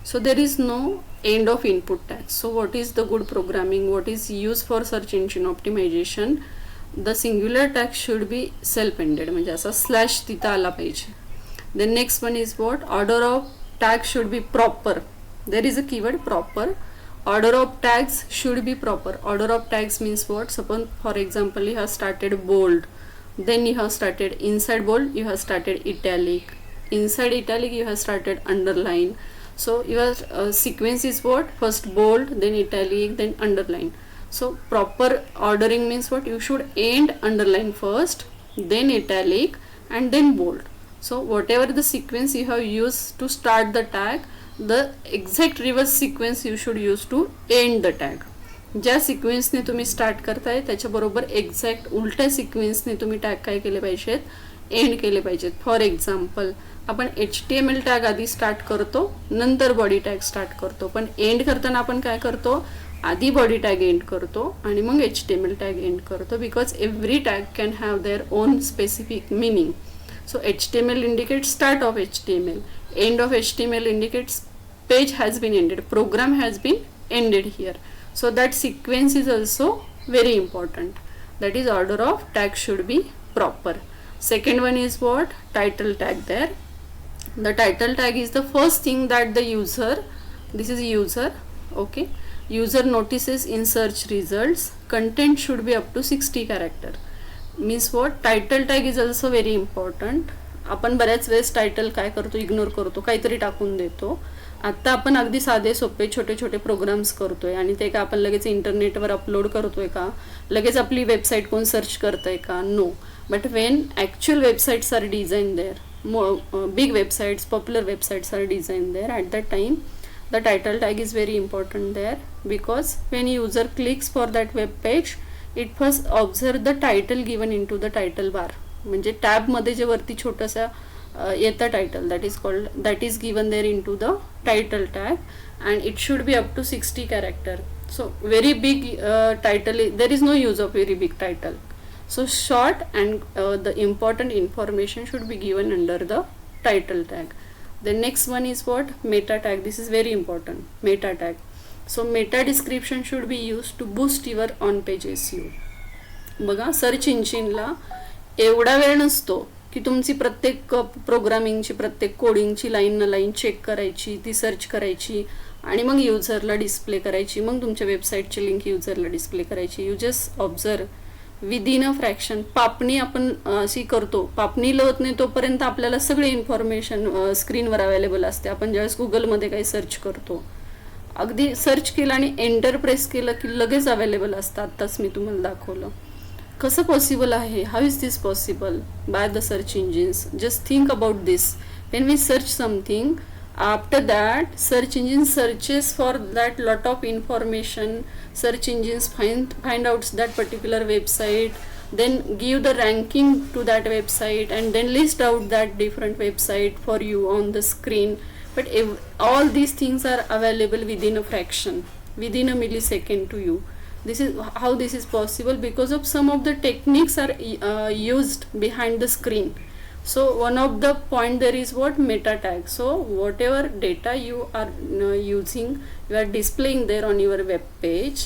So there is no end of input tag. So what is the good programming? What is used for search engine optimization? The singular tag should be self-ended, म्हणजे असा slash तिथं आला पाहिजे. Then next one is what? Order of tag should be proper. There is a keyword proper. Order of tags should be proper. Order of tags means what? Suppose for example you have started bold. then you have started inside bold, you have started italic, inside italic you have started underline. So your sequence is what? First bold, then italic, then underline. So proper ordering means what? You should end underline first, then italic, and then bold. So whatever the sequence you have used to start the tag, the exact reverse sequence you should use to end the tag. ज्या सिक्वेन्सने तुम्ही start करताय त्याच्याबरोबर exact उलट्या सिक्वेन्सने तुम्ही tag काय केले पाहिजेत? And केले पाहिजेत. फॉर एक्झाम्पल आपण HTML टॅग आधी स्टार्ट करतो, नंतर बॉडी टॅग स्टार्ट करतो, पण एंड करताना आपण काय करतो? आधी बॉडी टॅग एंड करतो आणि मग HTML टॅग एंड करतो, because every tag can have their own specific meaning. So HTML indicates start of HTML, end of HTML indicates page has been ended, program has been ended here. So that sequence is also very important. That is order of tag should be proper. Second one is what? Title tag there. The title tag is the first thing that the user, this is user, okay, user notices in search results. Content should be up to 60 character. Means what? Title tag is also very important. आपण बऱ्याच वेळेस title काय करतो? Ignore करतो, काहीतरी टाकून देतो. आत्ता आपण अगदी साधे सोपे छोटे छोटे प्रोग्राम्स करतोय आणि ते का आपण लगेच इंटरनेटवर अपलोड करतोय का? लगेच आपली वेबसाईट कोण सर्च करतंय का? No. But when actual websites are design there, big websites, popular websites are design there, at that time the title tag is very important there, because when user clicks for that web page, it first observe the title given into the title bar. म्हणजे tab मध्ये जे वरती छोटंसं येतं title, that is given there into the title tag, and it should be up to 60 character. So very big title, there is no use of very big title. So short and the important information should be given under the title tag. The next one is what? Meta tag. This is very important. Meta tag. So meta description should be used to boost your on page SEO. बघा, search इंजिनला एवढा वेळ नसतो की तुमची प्रत्येक प्रोग्रामिंगची, प्रत्येक कोडिंगची line न line check करायची, ती सर्च करायची आणि मग युजरला डिस्प्ले करायची, मग तुमच्या वेबसाईटची लिंक युजरला डिस्प्ले करायची. You just observe within a fraction. पापणी आपण अशी करतो, पापणी लवत नाही तोपर्यंत आपल्याला सगळे इन्फॉर्मेशन स्क्रीनवर अवेलेबल असते. आपण ज्यावेळेस गुगलमध्ये काही सर्च करतो, अगदी सर्च केलं आणि एंटर प्रेस केलं की लगेच अवेलेबल असतात. आत्ताच मी तुम्हाला दाखवलं. कसं पॉसिबल आहे? How is this possible? By the search engines. Just think about this. When we search something, after that search engine searches for that lot of information. Search engines find out that particular website, then give the ranking to that website, and then list out that different website for you on the screen. But all these things are available within a fraction, within a millisecond to you. This is how this is possible, because of some of the techniques are used behind the screen. So one of the point there is what? Meta tag. So whatever data you are using, you are displaying there on your web page,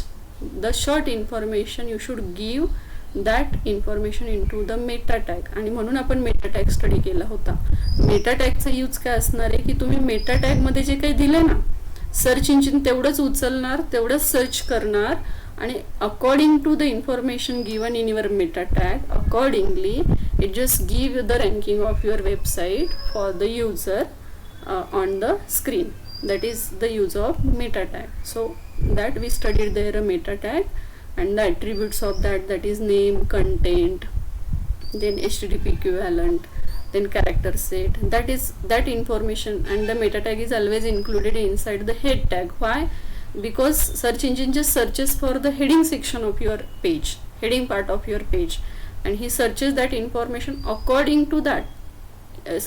the short information you should give that information into the meta tag. आणि म्हणून आपण Meta tag study केला होता. Meta टॅगचा use काय असणार आहे की तुम्ही मेटा टॅग मध्ये जे काही दिले ना, सर्च इंजिन तेवढंच उचलणार, तेवढंच सर्च करणार, आणि according to the information given in your meta tag, accordingly it just give you the ranking of your website for the user on the screen. That is the use of meta tag. So that we studied there a meta tag, and the attributes of that is name, content, then HTTP equivalent, then character set. That information, and the meta tag is always included inside the head tag. Why? Because search engine just searches for the heading section of your page, heading part of your page, and he searches that information. According to that,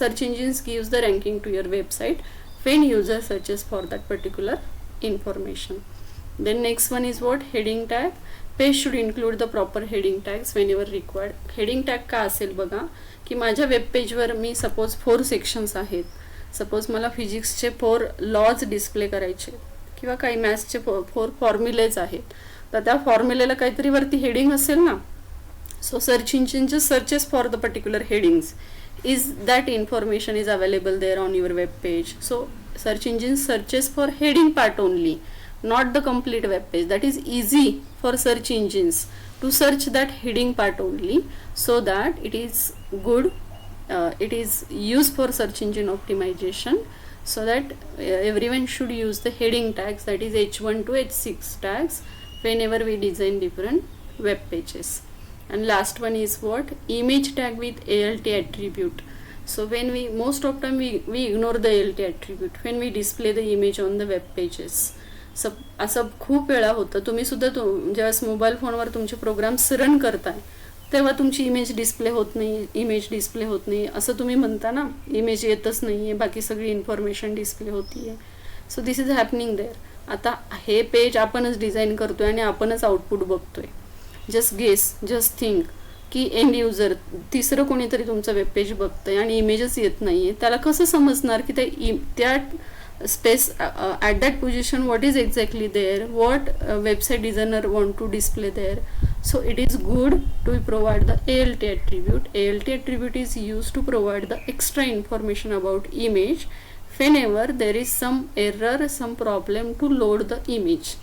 search engines gives the ranking to your website when user searches for that particular information. Then next one is what? Heading tag. Page should include the proper heading tags whenever required. Heading tag का असेल बघा, की माझ्या web पेजवर मी suppose 4 sections आहेत. Suppose मला फिजिक्सचे 4 laws display करायचे, किंवा काही मॅथ्सचे 4 फॉर्म्युलेज आहेत, तर त्या फॉर्म्युलेला काहीतरी वरती हेडिंग असेल ना. So search engine just searches for the particular headings. Is that information is available there on your web page? So search engine searches for heading part only, not the complete web page. That is easy for search engines to search that heading part only, so that it is good, it is used for search engine optimization, so that everyone should use the heading tags, that is h1 to h6 tags, whenever we design different web pages. And last one is what? Image tag with ALT attribute. So when we, most of time we ignore the ALT attribute when we display the image on the web pages. असं खूप वेळा होतं. तुम्ही सुद्धा ज्यावेळेस mobile फोनवर तुमचे programmes run करताय तेव्हा तुमची इमेज डिस्प्ले होत नाही असं तुम्ही म्हणता ना, इमेज येतच नाही आहे, बाकी सगळी इन्फॉर्मेशन डिस्प्ले होती आहे. So this is happening there. आता हे पेज आपणच डिझाईन करतोय आणि आपणच आउटपुट बघतोय. जस्ट गेस, जस्ट थिंक की एंड युजर, तिसरं कोणीतरी तुमचं वेब पेज बघतंय आणि इमेजच येत नाही आहे, त्याला कसं समजणार की त्या space at that position what is exactly there, what website designer want to display there. So it is good to provide the ALT attribute. ALT attribute is used to provide the extra information about image whenever there is some error, some problem to load the image.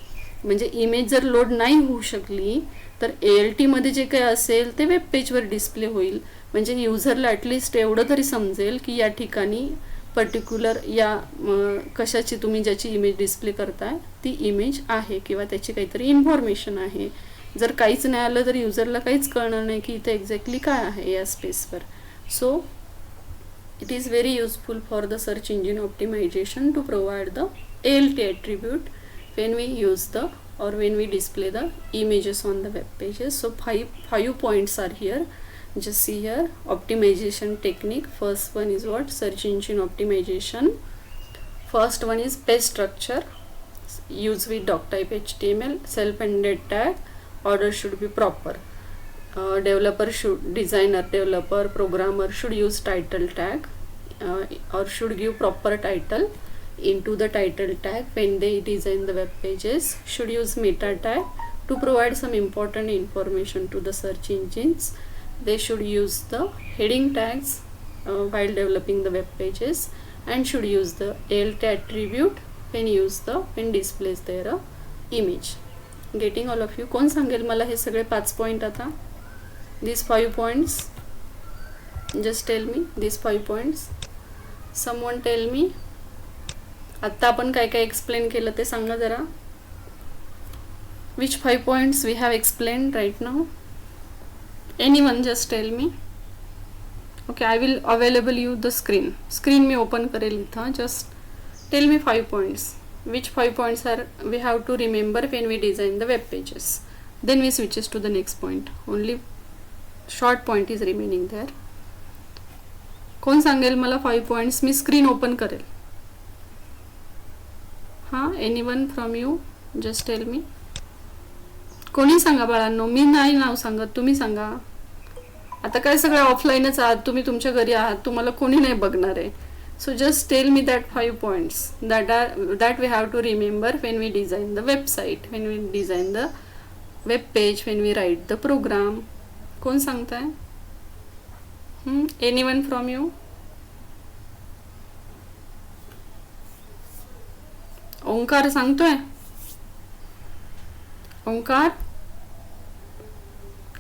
म्हणजे image जर load नाही होऊ शकली तर ALT मध्ये जे काही असेल ते वेब पेजवर डिस्प्ले होईल. म्हणजे युजरला ॲटलिस्ट एवढं तरी समजेल की या ठिकाणी पर्टिक्युलर या कशाची तुम्ही ज्याची इमेज डिस्प्ले करताय ती इमेज आहे किंवा त्याची काहीतरी इन्फॉर्मेशन आहे. जर काहीच नाही आलं तर युजरला काहीच कळणार नाही की इथे एक्झॅक्टली काय आहे या स्पेसवर. So it is very useful for the search engine optimisation to provide the ALT attribute when we use the or when we display the images on the web pages. So five points are here. Just see here, optimization technique. First one is what? Search engine optimization. First one is page structure, use with doc type HTML, self-ended tag, order should be proper. Developer, programmer should use title tag or should give proper title into the title tag when they design the web pages. Should use meta tag to provide some important information to the search engines. They should use the heading tags while developing the web pages, and should use the ALT attribute when displays their image. Getting all of you? कोण सांगेल मला हे सगळे 5 point आता? These 5 points. Just tell me these 5 points. Someone tell me. आता आपण काय काय explain केलं ते सांगा जरा. Which 5 points we have explained right now? Anyone just tell me. Okay, I will available you the screen me open करेल इथं. just tell me 5 points. Which 5 points are we have to remember when we design the web pages. Then we switches to the next point. Only short point is remaining there. कोण सांगेल मला 5 points? मी screen open करेल. हां, anyone from you? Just tell me. कोणी सांगा बाळांनो, मी नाही नाव सांगत, तुम्ही सांगा. आता काय सगळं ऑफलाईनच आहात, तुम्ही तुमच्या घरी आहात, तुम्हाला कोणी नाही बघणार आहे. So just tell me that 5 points that we have to remember when we design the website, when we design the web page, when we write the program. कोण सांगताय? Anyone from you? ओंकार सांगतोय? ओंकार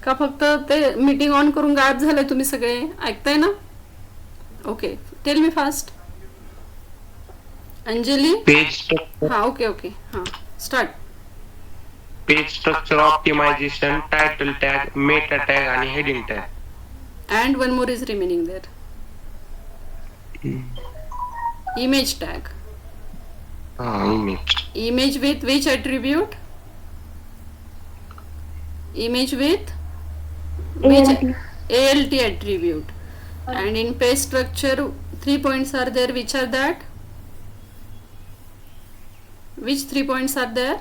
का फक्त ते मीटिंग ऑन करून गायब झाले तुम्ही सगळे? ऐकताय ना? Okay, tell me fast. Anjali? हा, ओके हा, start.
Page structure optimisation, title tag, meta tag आणि heading tag.
And one more is remaining there. Image tag. Image with which attribute? Image with which ALT attribute. And in page structure 3 points are there. Which are that? Which 3 points are there?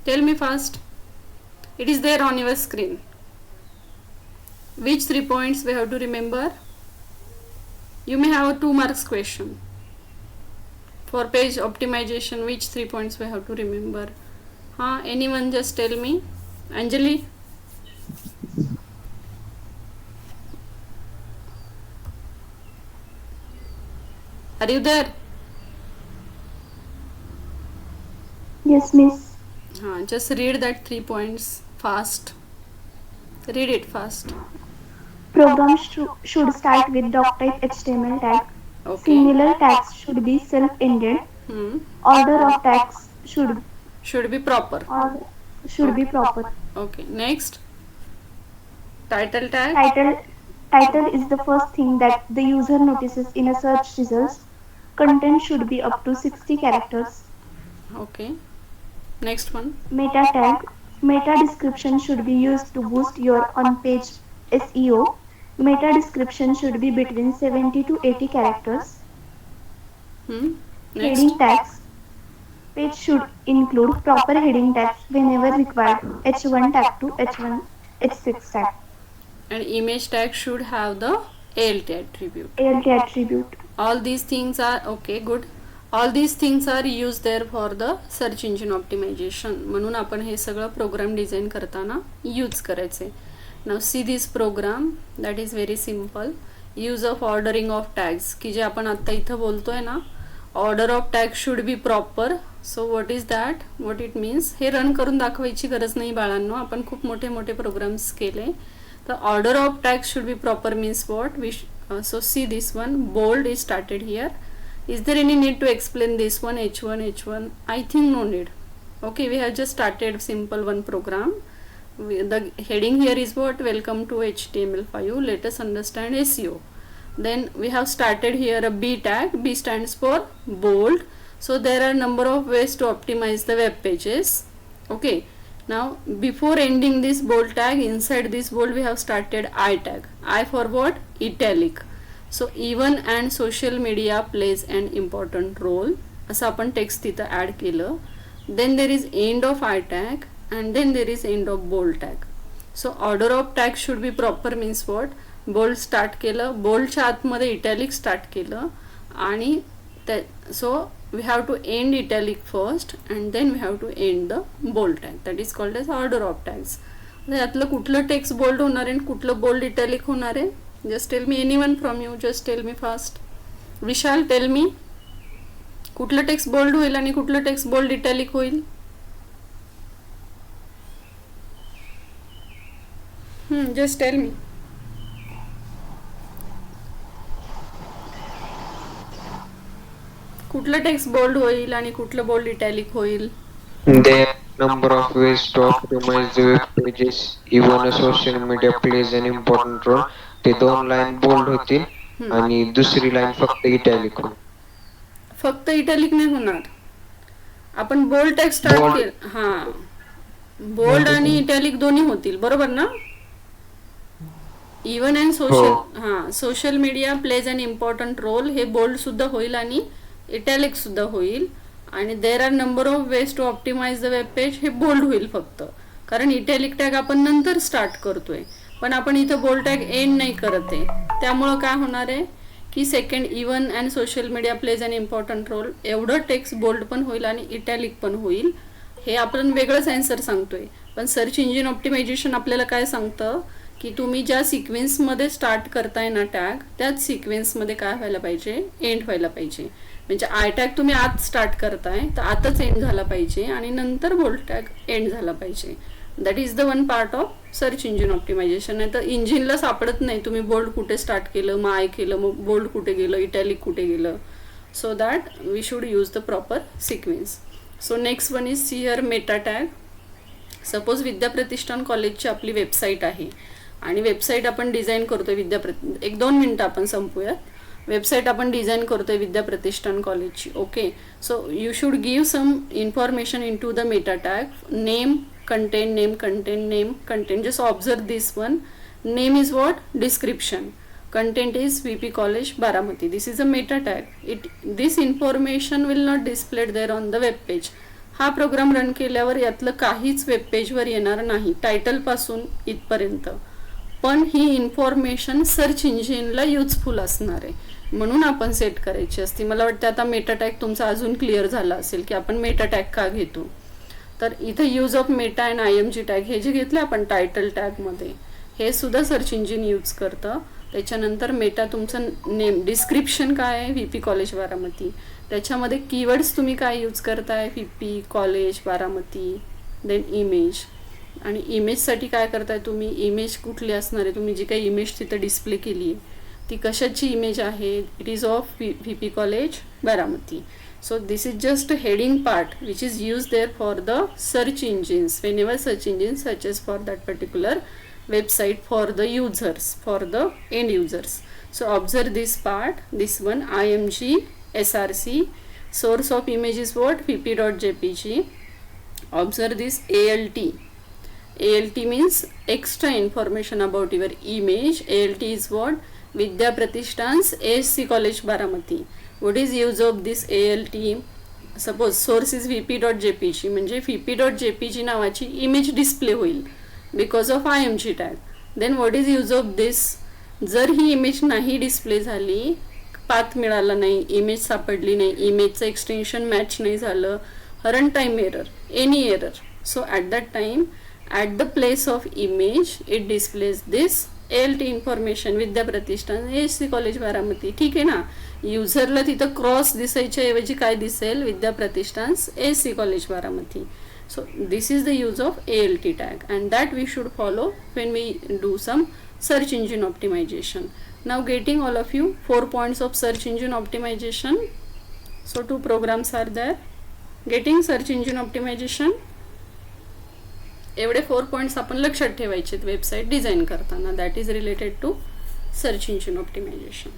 Tell me fast. It is there on your screen. Which 3 points we have to remember? You may have a 2 marks question. For page optimization, which 3 points we have to remember? Anyone just tell me. Anjali? Are you there?
Yes, miss.
Just read that 3 points fast. Read it fast.
Program should start with doctype HTML tag.
Okay.
Similar tags should be self-ended.
Hmm.
Order of tags
Should be proper.
should be proper.
Okay. Next. Title tag.
Title is the first thing that the user notices in a search results. Content should be up to 60 characters.
Okay. Next one.
Meta tag. Meta description should be used to boost your on-page SEO. Meta description should be between 70 to 80 characters.
Next.
Heading tags. Page should include proper heading tags whenever required. H1 tag to H1 H6 tag.
And image tag should have the ALT attribute.
ALT attribute.
All these things are okay. Good. All these things are used there for the search engine optimization. म्हणून आपण हे सगळं programme design करताना use करायचे. Now see this program that is very simple. Use of ordering of tags की जे आपण आता इथं बोलतोय ना, order of tag should be proper. So what is that, what it means, हे रन करून दाखवायची गरज नाही बाळांनो, आपण खूप मोठे मोठे प्रोग्राम्स केले. तर order of tag should be proper means what we so see this one, bold is started here. Is there any need to explain this one, h1? I think no need. Okay, we have just started simple one program. The heading here is what, welcome to HTML5. Let us understand SEO. Then we have started here a B tag. B stands for bold. So there are number of ways to optimize the web pages. Okay, now before ending this bold tag, inside this bold we have started I tag. I for what, italic. So even and social media plays an important role. असं आपण text तिथं add केलं. Then there is end of I tag and then there is end of bold tag. So order of tag should be proper means what, bold start केलं, बोल्डच्या आतमध्ये italic start केलं आणि so we have to end italic first and then we have to end the bold tag. That is called as order of tags. यातलं कुठलं text bold होणार आहे, कुठलं bold italic होणार आहे? Just tell me, anyone from you, just tell me fast. Vishal, tell me, कुठलं text bold होईल आणि कुठलं टेक्स्ट बोल्ड इटॅलिक होईल? Just tell me. कुठलं टेक्स्ट बोल्ड होईल आणि कुठलं बोल्ड इटॅलिक होईल?
There are number of ways to optimize the web pages. Even a social media plays an important role. ते दोन लाईन बोल्ड होतील आणि दुसरी लाईन फक्त इटॅलिक होईल.
फक्त इटॅलिक नाही होणार, आपण बोल्ड टेक्स्ट स्टार्ट केलं. हा, बोल्ड आणि इटॅलिक दोन्ही होतील, बरोबर ना? इवन अँड सोशल, हा, social media plays an important role, हे बोल्ड सुद्धा होईल आणि इटॅलिक सुद्धा होईल. आणि there are number of ways to optimize the web page, हे बोल्ड होईल फक्त, कारण इटॅलिक टॅग आपण नंतर स्टार्ट करतोय, पण आपण इथं बोल्ड टॅग एंड नाही करत आहे. त्यामुळं काय होणार आहे की second even and social media plays an important role, एवढं टेक्स्ट बोल्ड पण होईल आणि इटॅलिक पण होईल. हे आपण वेगळंच आन्सर सांगतोय, पण सर्च इंजिन ऑप्टिमायझेशन आपल्याला काय सांगतं की तुम्ही ज्या सिक्वेन्समध्ये स्टार्ट करताय ना टॅग, त्याच सिक्वेन्समध्ये काय व्हायला पाहिजे, एंड व्हायला पाहिजे. म्हणजे आय टॅग तुम्ही आत स्टार्ट करताय तर आतच एंड झाला पाहिजे आणि नंतर बोल्ड टॅग एंड झाला पाहिजे. That is the one part of search engine optimization. नाही तर इंजिनला सापडत नाही तुम्ही बोल्ड कुठे स्टार्ट केलं, मग आय केलं, मग बोल्ड कुठे गेलं, इटॅलिक कुठे गेलं. So that we should use the proper sequence. So next one is सिअर मेटा टॅग. सपोज विद्याप्रतिष्ठान कॉलेजची आपली वेबसाईट आहे आणि वेबसाईट आपण डिझाईन करतोय एक 2 मिनटं आपण संपूयात. वेबसाईट आपण डिझाईन करतोय विद्याप्रतिष्ठान कॉलेजची. Okay, so you should give some information into the meta tag. Name, content, name, content, name, content. Just observe this one. Name is what? Description. Content is VP College Baramati. This is a meta tag. This information will not displayed there on the web page. हा program run केल्यावर यातलं काहीच web पेजवर येणार नाही, title पासून इथपर्यंत. पण ही इन्फॉर्मेशन सर्च इंजिनला युजफुल असणार आहे, म्हणून आपण सेट करायची असते. मला वाटतं आता मेटा टॅग तुमचा अजून क्लिअर झाला असेल की आपण मेटा टॅग का घेतो. तर इथं use of meta and IMG tag हे जे घेतले आपण टायटल टॅगमध्ये, हे सुद्धा सर्च इंजिन यूज करतं. त्याच्यानंतर मेटा तुमचं नेम, डिस्क्रिप्शन काय आहे, VP कॉलेज बारामती. त्याच्यामध्ये कीवर्ड्स तुम्ही काय यूज करताय, VP college Baramati. Then image, आणि इमेजसाठी काय करताय तुम्ही, इमेज कुठली असणार आहे, तुम्ही जी काही इमेज तिथं डिस्प्ले केली आहे ती कशाची इमेज आहे, it is of V P college Baramati. So this is just a heading part which is used there for the search engines whenever search engine searches for that particular website for the users, for the end users. So observe this part, this one img src, source of image is what, vp.jpg. Observe this alt means extra information about your image. Alt is what, Vidya Pratishthan's ASC College Baramati. What is use of this ALT? Suppose source is vp.jpg म्हणजे vp.jpg नावाची image display होईल because of img tag. Then what is use of this, जर ही image नाही display झाली, path मिळाला नाही, image सापडली नाही, इमेजचं एक्सटेन्शन मॅच नाही झालं, run time error, any error, so at that time at the place of image it displays this ALT information, Vidya Pratishthan ASC college Baramati. ठीक आहे ना. युजरला तिथं क्रॉस दिसायच्या ऐवजी काय दिसेल, Vidya Pratishthan ASC college Baramati. So this is the use of ALT tag and that we should follow when we do some search engine optimization. Now getting all of you 4 points of search engine optimization. So 2 programs are there. Getting search engine optimization. एवढे 4 points आपण लक्षात ठेवायचे website design करताना. That is related to search engine optimisation.